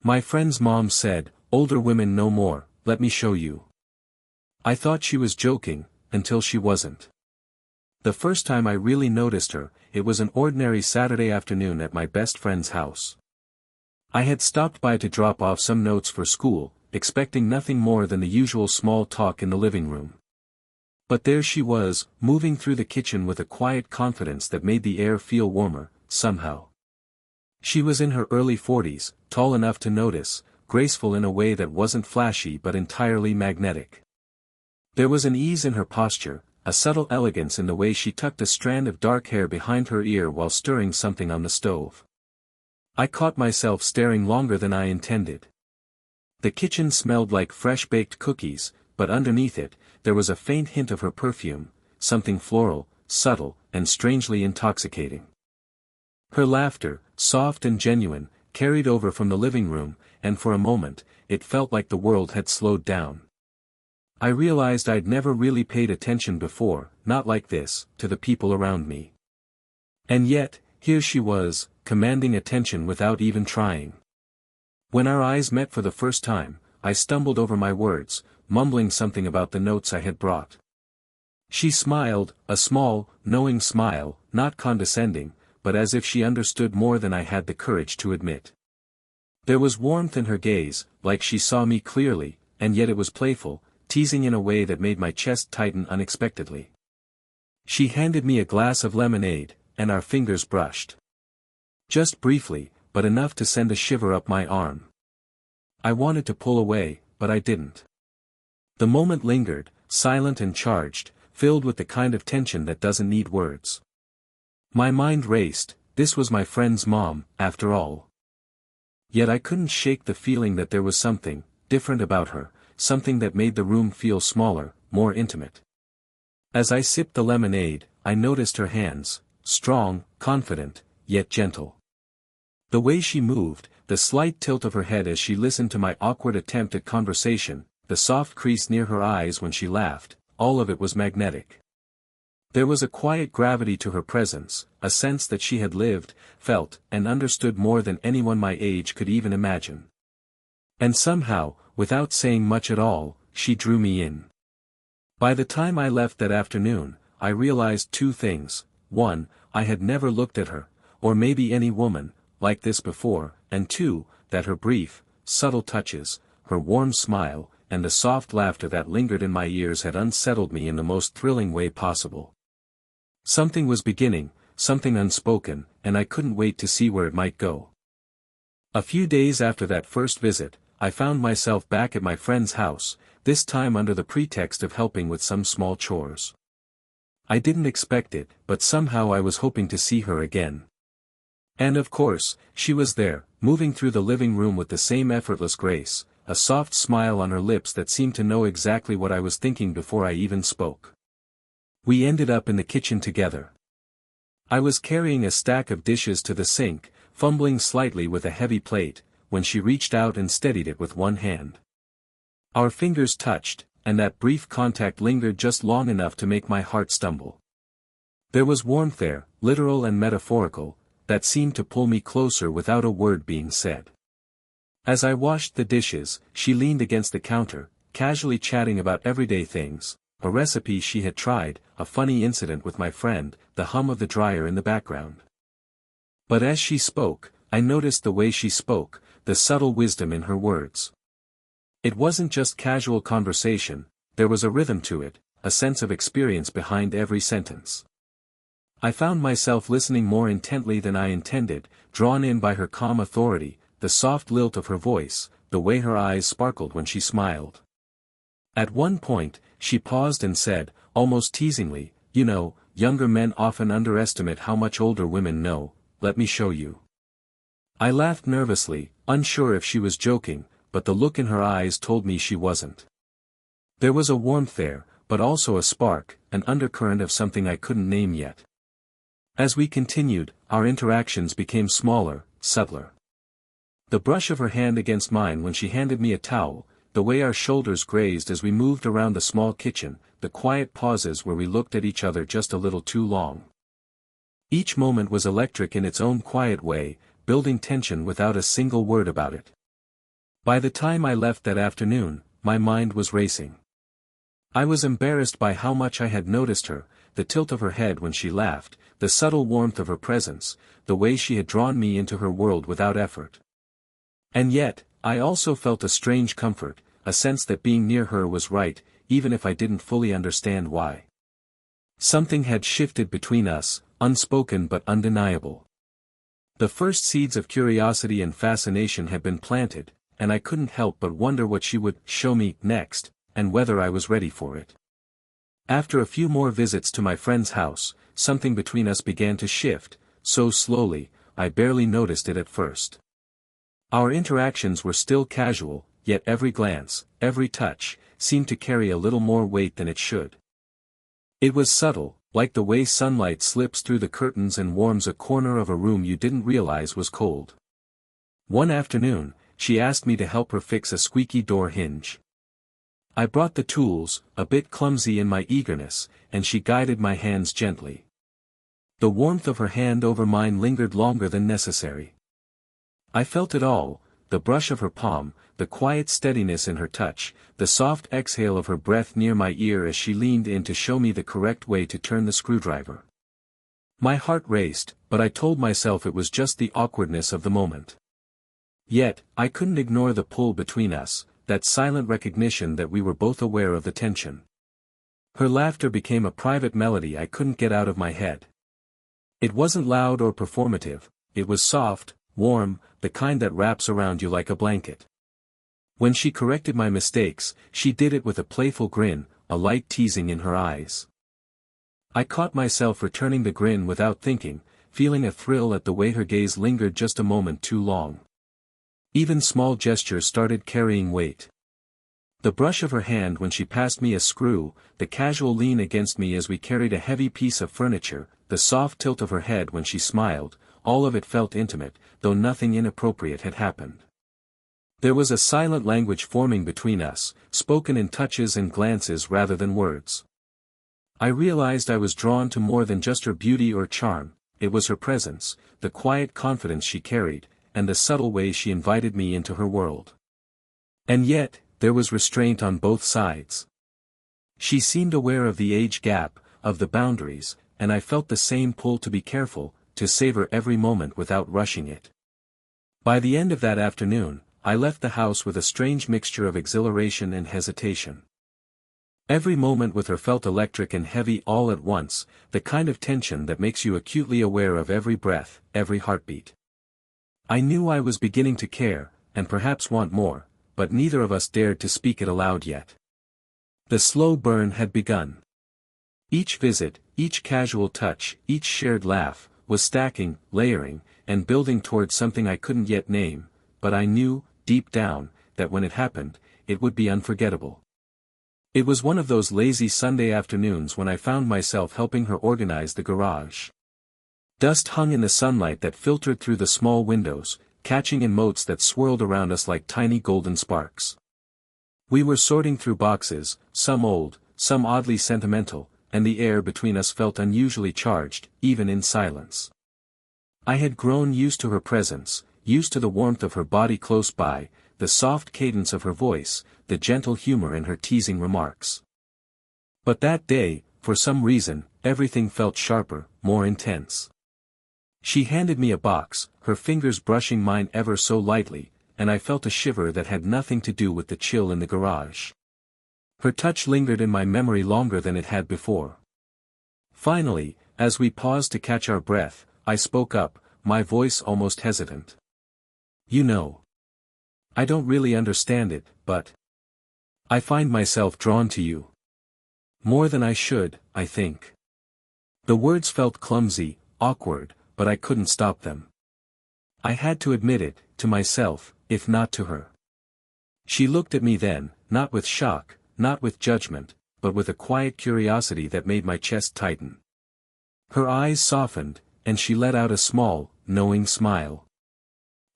My friend's mom said, "Older women know more, let me show you." I thought she was joking, until she wasn't. The first time I really noticed her, it was an ordinary Saturday afternoon at my best friend's house. I had stopped by to drop off some notes for school, expecting nothing more than the usual small talk in the living room. But there she was, moving through the kitchen with a quiet confidence that made the air feel warmer, somehow. She was in her early 40s, tall enough to notice, graceful in a way that wasn't flashy but entirely magnetic. There was an ease in her posture, a subtle elegance in the way she tucked a strand of dark hair behind her ear while stirring something on the stove. I caught myself staring longer than I intended. The kitchen smelled like fresh-baked cookies, but underneath it, there was a faint hint of her perfume, something floral, subtle, and strangely intoxicating. Her laughter, soft and genuine, carried over from the living room, and for a moment, it felt like the world had slowed down. I realized I'd never really paid attention before, not like this, to the people around me. And yet, here she was, commanding attention without even trying. When our eyes met for the first time, I stumbled over my words, mumbling something about the notes I had brought. She smiled, a small, knowing smile, not condescending, but as if she understood more than I had the courage to admit. There was warmth in her gaze, like she saw me clearly, and yet it was playful, teasing in a way that made my chest tighten unexpectedly. She handed me a glass of lemonade, and our fingers brushed. Just briefly, but enough to send a shiver up my arm. I wanted to pull away, but I didn't. The moment lingered, silent and charged, filled with the kind of tension that doesn't need words. My mind raced, this was my friend's mom, after all. Yet I couldn't shake the feeling that there was something different about her, something that made the room feel smaller, more intimate. As I sipped the lemonade, I noticed her hands, strong, confident, yet gentle. The way she moved, the slight tilt of her head as she listened to my awkward attempt at conversation, the soft crease near her eyes when she laughed, all of it was magnetic. There was a quiet gravity to her presence, a sense that she had lived, felt, and understood more than anyone my age could even imagine. And somehow, without saying much at all, she drew me in. By the time I left that afternoon, I realized two things: one, I had never looked at her, or maybe any woman, like this before, and two, that her brief, subtle touches, her warm smile, and the soft laughter that lingered in my ears had unsettled me in the most thrilling way possible. Something was beginning, something unspoken, and I couldn't wait to see where it might go. A few days after that first visit, I found myself back at my friend's house, this time under the pretext of helping with some small chores. I didn't expect it, but somehow I was hoping to see her again. And of course, she was there, moving through the living room with the same effortless grace, a soft smile on her lips that seemed to know exactly what I was thinking before I even spoke. We ended up in the kitchen together. I was carrying a stack of dishes to the sink, fumbling slightly with a heavy plate, when she reached out and steadied it with one hand. Our fingers touched, and that brief contact lingered just long enough to make my heart stumble. There was warmth there, literal and metaphorical, that seemed to pull me closer without a word being said. As I washed the dishes, she leaned against the counter, casually chatting about everyday things, a recipe she had tried, a funny incident with my friend, the hum of the dryer in the background. But as she spoke, I noticed the way she spoke, the subtle wisdom in her words. It wasn't just casual conversation, there was a rhythm to it, a sense of experience behind every sentence. I found myself listening more intently than I intended, drawn in by her calm authority, the soft lilt of her voice, the way her eyes sparkled when she smiled. At one point, she paused and said, almost teasingly, "You know, younger men often underestimate how much older women know, let me show you." I laughed nervously, unsure if she was joking, but the look in her eyes told me she wasn't. There was a warmth there, but also a spark, an undercurrent of something I couldn't name yet. As we continued, our interactions became smaller, subtler. The brush of her hand against mine when she handed me a towel, the way our shoulders grazed as we moved around the small kitchen, the quiet pauses where we looked at each other just a little too long. Each moment was electric in its own quiet way, building tension without a single word about it. By the time I left that afternoon, my mind was racing. I was embarrassed by how much I had noticed her, the tilt of her head when she laughed, the subtle warmth of her presence, the way she had drawn me into her world without effort. And yet, I also felt a strange comfort, a sense that being near her was right, even if I didn't fully understand why. Something had shifted between us, unspoken but undeniable. The first seeds of curiosity and fascination had been planted, and I couldn't help but wonder what she would show me next, and whether I was ready for it. After a few more visits to my friend's house, something between us began to shift, so slowly, I barely noticed it at first. Our interactions were still casual, yet every glance, every touch, seemed to carry a little more weight than it should. It was subtle, like the way sunlight slips through the curtains and warms a corner of a room you didn't realize was cold. One afternoon, she asked me to help her fix a squeaky door hinge. I brought the tools, a bit clumsy in my eagerness, and she guided my hands gently. The warmth of her hand over mine lingered longer than necessary. I felt it all, the brush of her palm, the quiet steadiness in her touch, the soft exhale of her breath near my ear as she leaned in to show me the correct way to turn the screwdriver. My heart raced, but I told myself it was just the awkwardness of the moment. Yet, I couldn't ignore the pull between us, that silent recognition that we were both aware of the tension. Her laughter became a private melody I couldn't get out of my head. It wasn't loud or performative, it was soft, warm, the kind that wraps around you like a blanket. When she corrected my mistakes, she did it with a playful grin, a light teasing in her eyes. I caught myself returning the grin without thinking, feeling a thrill at the way her gaze lingered just a moment too long. Even small gestures started carrying weight. The brush of her hand when she passed me a screw, the casual lean against me as we carried a heavy piece of furniture, the soft tilt of her head when she smiled, all of it felt intimate, though nothing inappropriate had happened. There was a silent language forming between us, spoken in touches and glances rather than words. I realized I was drawn to more than just her beauty or charm, it was her presence, the quiet confidence she carried, and the subtle way she invited me into her world. And yet, there was restraint on both sides. She seemed aware of the age gap, of the boundaries, and I felt the same pull to be careful, to savor every moment without rushing it. By the end of that afternoon, I left the house with a strange mixture of exhilaration and hesitation. Every moment with her felt electric and heavy all at once, the kind of tension that makes you acutely aware of every breath, every heartbeat. I knew I was beginning to care, and perhaps want more, but neither of us dared to speak it aloud yet. The slow burn had begun. Each visit, each casual touch, each shared laugh, was stacking, layering, and building towards something I couldn't yet name, but I knew, deep down, that when it happened, it would be unforgettable. It was one of those lazy Sunday afternoons when I found myself helping her organize the garage. Dust hung in the sunlight that filtered through the small windows, catching in motes that swirled around us like tiny golden sparks. We were sorting through boxes, some old, some oddly sentimental, and the air between us felt unusually charged, even in silence. I had grown used to her presence, used to the warmth of her body close by, the soft cadence of her voice, the gentle humor in her teasing remarks. But that day, for some reason, everything felt sharper, more intense. She handed me a box, her fingers brushing mine ever so lightly, and I felt a shiver that had nothing to do with the chill in the garage. Her touch lingered in my memory longer than it had before. Finally, as we paused to catch our breath, I spoke up, my voice almost hesitant. You know. I don't really understand it, but I find myself drawn to you. More than I should, I think. The words felt clumsy, awkward, but I couldn't stop them. I had to admit it, to myself, if not to her. She looked at me then, not with shock, not with judgment, but with a quiet curiosity that made my chest tighten. Her eyes softened, and she let out a small, knowing smile.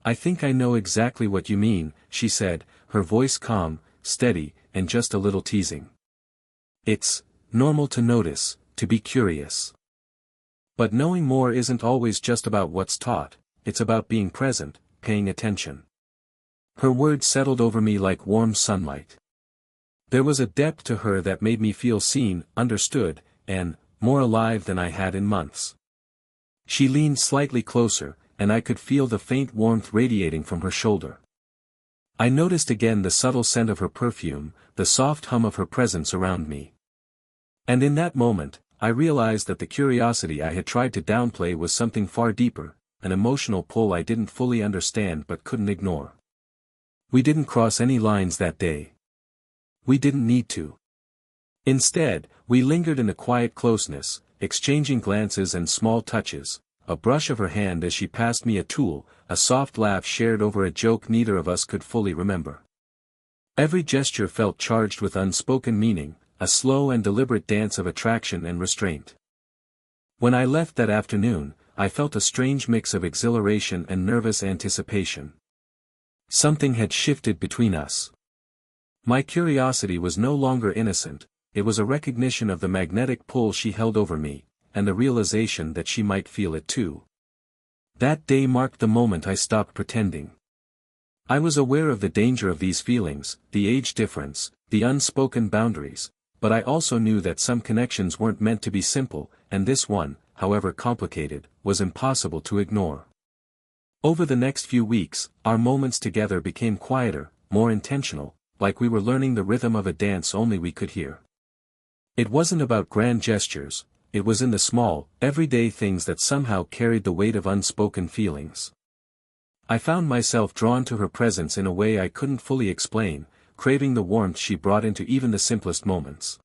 I think I know exactly what you mean, she said, her voice calm, steady, and just a little teasing. It's normal to notice, to be curious. But knowing more isn't always just about what's taught, it's about being present, paying attention. Her words settled over me like warm sunlight. There was a depth to her that made me feel seen, understood, and more alive than I had in months. She leaned slightly closer, and I could feel the faint warmth radiating from her shoulder. I noticed again the subtle scent of her perfume, the soft hum of her presence around me. And in that moment, I realized that the curiosity I had tried to downplay was something far deeper, an emotional pull I didn't fully understand but couldn't ignore. We didn't cross any lines that day. We didn't need to. Instead, we lingered in a quiet closeness, exchanging glances and small touches, a brush of her hand as she passed me a tool, a soft laugh shared over a joke neither of us could fully remember. Every gesture felt charged with unspoken meaning, a slow and deliberate dance of attraction and restraint. When I left that afternoon, I felt a strange mix of exhilaration and nervous anticipation. Something had shifted between us. My curiosity was no longer innocent, it was a recognition of the magnetic pull she held over me, and the realization that she might feel it too. That day marked the moment I stopped pretending. I was aware of the danger of these feelings, the age difference, the unspoken boundaries, but I also knew that some connections weren't meant to be simple, and this one, however complicated, was impossible to ignore. Over the next few weeks, our moments together became quieter, more intentional, like we were learning the rhythm of a dance only we could hear. It wasn't about grand gestures, it was in the small, everyday things that somehow carried the weight of unspoken feelings. I found myself drawn to her presence in a way I couldn't fully explain, craving the warmth she brought into even the simplest moments.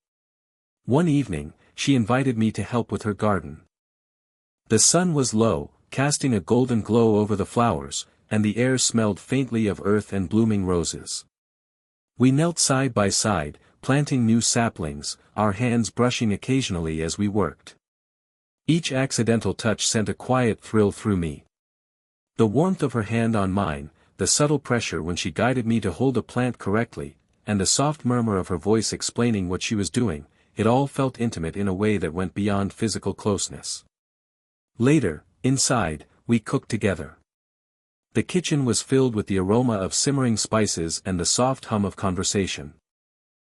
One evening, she invited me to help with her garden. The sun was low, casting a golden glow over the flowers, and the air smelled faintly of earth and blooming roses. We knelt side by side, planting new saplings, our hands brushing occasionally as we worked. Each accidental touch sent a quiet thrill through me. The warmth of her hand on mine, the subtle pressure when she guided me to hold a plant correctly, and the soft murmur of her voice explaining what she was doing, it all felt intimate in a way that went beyond physical closeness. Later, inside, we cooked together. The kitchen was filled with the aroma of simmering spices and the soft hum of conversation.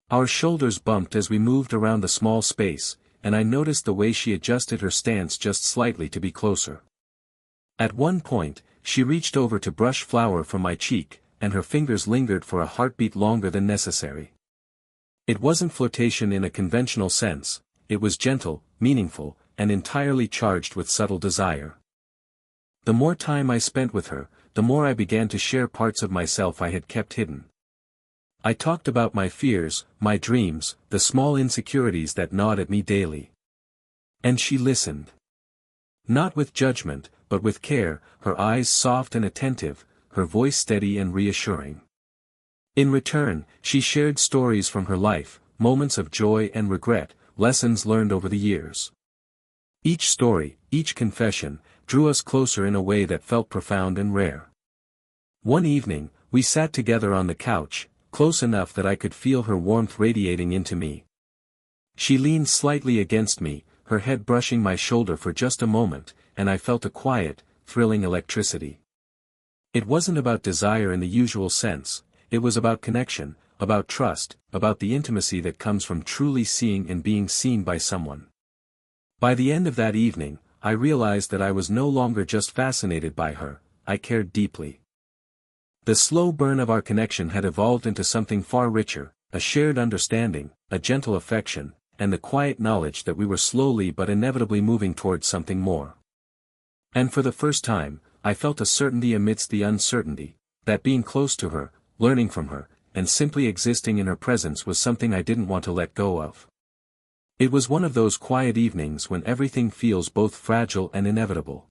Our shoulders bumped as we moved around the small space, and I noticed the way she adjusted her stance just slightly to be closer. At one point, she reached over to brush flour from my cheek, and her fingers lingered for a heartbeat longer than necessary. It wasn't flirtation in a conventional sense, it was gentle, meaningful, and entirely charged with subtle desire. The more time I spent with her, the more I began to share parts of myself I had kept hidden. I talked about my fears, my dreams, the small insecurities that gnawed at me daily. And she listened. Not with judgment, but with care, her eyes soft and attentive, her voice steady and reassuring. In return, she shared stories from her life, moments of joy and regret, lessons learned over the years. Each story, each confession, drew us closer in a way that felt profound and rare. One evening, we sat together on the couch, close enough that I could feel her warmth radiating into me. She leaned slightly against me, her head brushing my shoulder for just a moment, and I felt a quiet, thrilling electricity. It wasn't about desire in the usual sense, it was about connection, about trust, about the intimacy that comes from truly seeing and being seen by someone. By the end of that evening, I realized that I was no longer just fascinated by her, I cared deeply. The slow burn of our connection had evolved into something far richer, a shared understanding, a gentle affection, and the quiet knowledge that we were slowly but inevitably moving towards something more. And for the first time, I felt a certainty amidst the uncertainty, that being close to her, learning from her, and simply existing in her presence was something I didn't want to let go of. It was one of those quiet evenings when everything feels both fragile and inevitable.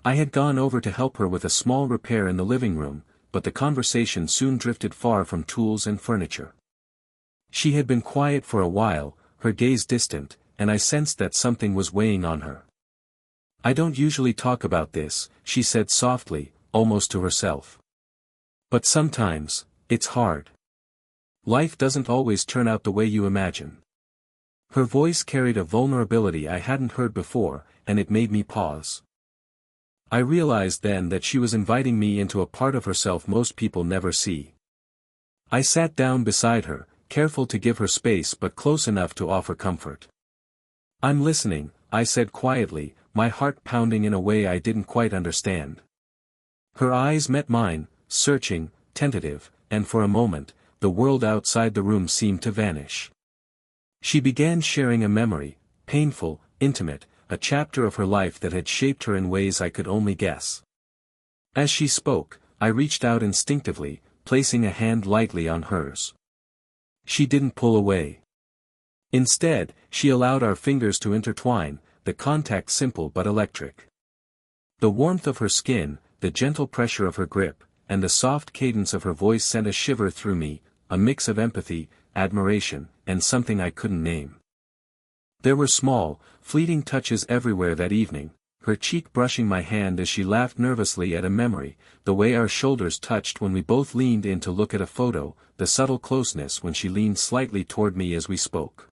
I had gone over to help her with a small repair in the living room, but the conversation soon drifted far from tools and furniture. She had been quiet for a while, her gaze distant, and I sensed that something was weighing on her. "I don't usually talk about this," she said softly, almost to herself. "But sometimes, it's hard. Life doesn't always turn out the way you imagine." Her voice carried a vulnerability I hadn't heard before, and it made me pause. I realized then that she was inviting me into a part of herself most people never see. I sat down beside her, careful to give her space but close enough to offer comfort. "I'm listening," I said quietly, my heart pounding in a way I didn't quite understand. Her eyes met mine, searching, tentative, and for a moment, the world outside the room seemed to vanish. She began sharing a memory, painful, intimate, a chapter of her life that had shaped her in ways I could only guess. As she spoke, I reached out instinctively, placing a hand lightly on hers. She didn't pull away. Instead, she allowed our fingers to intertwine, the contact simple but electric. The warmth of her skin, the gentle pressure of her grip, and the soft cadence of her voice sent a shiver through me, a mix of empathy, admiration, and something I couldn't name. There were small, fleeting touches everywhere that evening, her cheek brushing my hand as she laughed nervously at a memory, the way our shoulders touched when we both leaned in to look at a photo, the subtle closeness when she leaned slightly toward me as we spoke.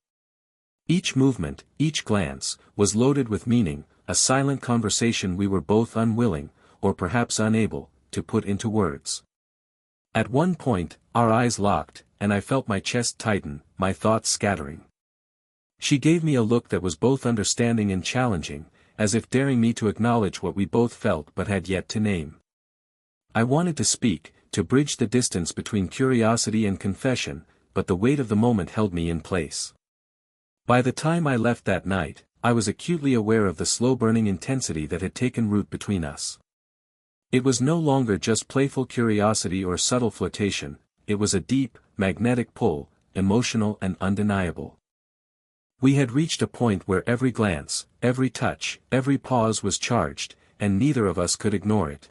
Each movement, each glance, was loaded with meaning, a silent conversation we were both unwilling, or perhaps unable, to put into words. At one point, our eyes locked, and I felt my chest tighten, my thoughts scattering. She gave me a look that was both understanding and challenging, as if daring me to acknowledge what we both felt but had yet to name. I wanted to speak, to bridge the distance between curiosity and confession, but the weight of the moment held me in place. By the time I left that night, I was acutely aware of the slow-burning intensity that had taken root between us. It was no longer just playful curiosity or subtle flirtation, it was a deep, magnetic pull, emotional and undeniable. We had reached a point where every glance, every touch, every pause was charged, and neither of us could ignore it.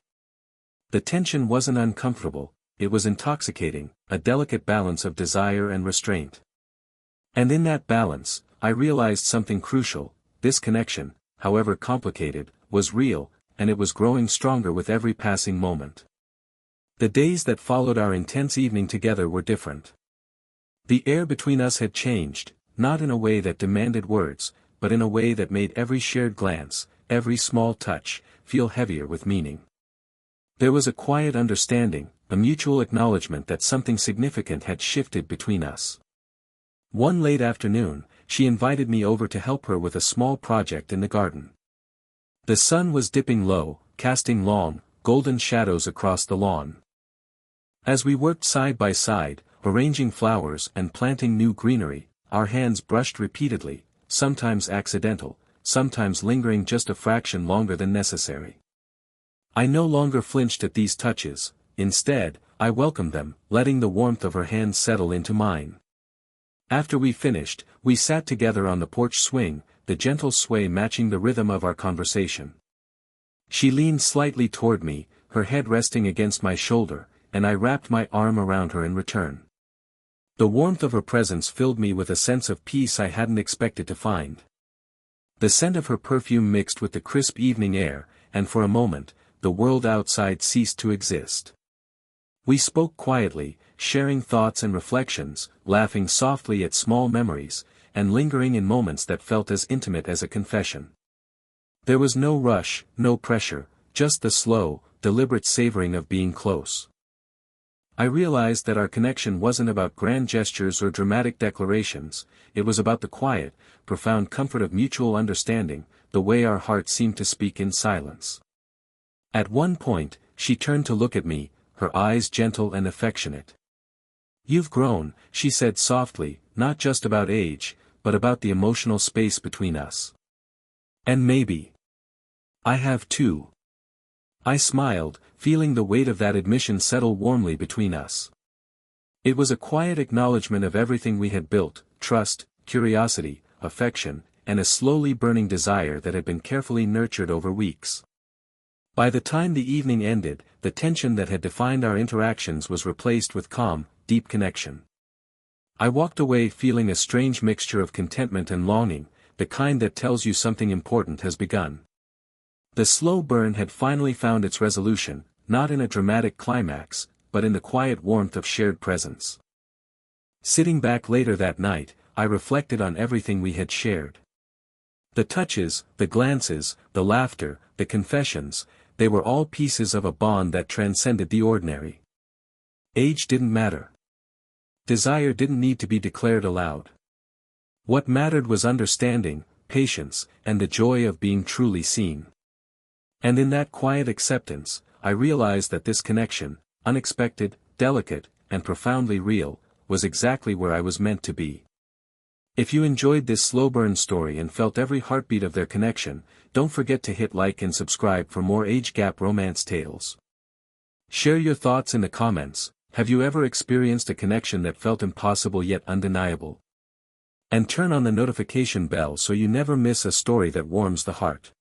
The tension wasn't uncomfortable, it was intoxicating, a delicate balance of desire and restraint. And in that balance, I realized something crucial: this connection, however complicated, was real, and it was growing stronger with every passing moment. The days that followed our intense evening together were different. The air between us had changed, not in a way that demanded words, but in a way that made every shared glance, every small touch, feel heavier with meaning. There was a quiet understanding, a mutual acknowledgement that something significant had shifted between us. One late afternoon, she invited me over to help her with a small project in the garden. The sun was dipping low, casting long, golden shadows across the lawn. As we worked side by side, arranging flowers and planting new greenery, our hands brushed repeatedly, sometimes accidental, sometimes lingering just a fraction longer than necessary. I no longer flinched at these touches, instead, I welcomed them, letting the warmth of her hands settle into mine. After we finished, we sat together on the porch swing, the gentle sway matching the rhythm of our conversation. She leaned slightly toward me, her head resting against my shoulder, and I wrapped my arm around her in return. The warmth of her presence filled me with a sense of peace I hadn't expected to find. The scent of her perfume mixed with the crisp evening air, and for a moment, the world outside ceased to exist. We spoke quietly, sharing thoughts and reflections, laughing softly at small memories, and lingering in moments that felt as intimate as a confession. There was no rush, no pressure, just the slow, deliberate savoring of being close. I realized that our connection wasn't about grand gestures or dramatic declarations, it was about the quiet, profound comfort of mutual understanding, the way our hearts seemed to speak in silence. At one point, she turned to look at me, her eyes gentle and affectionate. "You've grown," she said softly, "not just about age, but about the emotional space between us. And maybe I have too." I smiled, feeling the weight of that admission settle warmly between us. It was a quiet acknowledgement of everything we had built: trust, curiosity, affection, and a slowly burning desire that had been carefully nurtured over weeks. By the time the evening ended, the tension that had defined our interactions was replaced with calm, deep connection. I walked away feeling a strange mixture of contentment and longing, the kind that tells you something important has begun. The slow burn had finally found its resolution, not in a dramatic climax, but in the quiet warmth of shared presence. Sitting back later that night, I reflected on everything we had shared. The touches, the glances, the laughter, the confessions, they were all pieces of a bond that transcended the ordinary. Age didn't matter. Desire didn't need to be declared aloud. What mattered was understanding, patience, and the joy of being truly seen. And in that quiet acceptance, I realized that this connection, unexpected, delicate, and profoundly real, was exactly where I was meant to be. If you enjoyed this slow burn story and felt every heartbeat of their connection, don't forget to hit like and subscribe for more age gap romance tales. Share your thoughts in the comments. Have you ever experienced a connection that felt impossible yet undeniable? And turn on the notification bell so you never miss a story that warms the heart.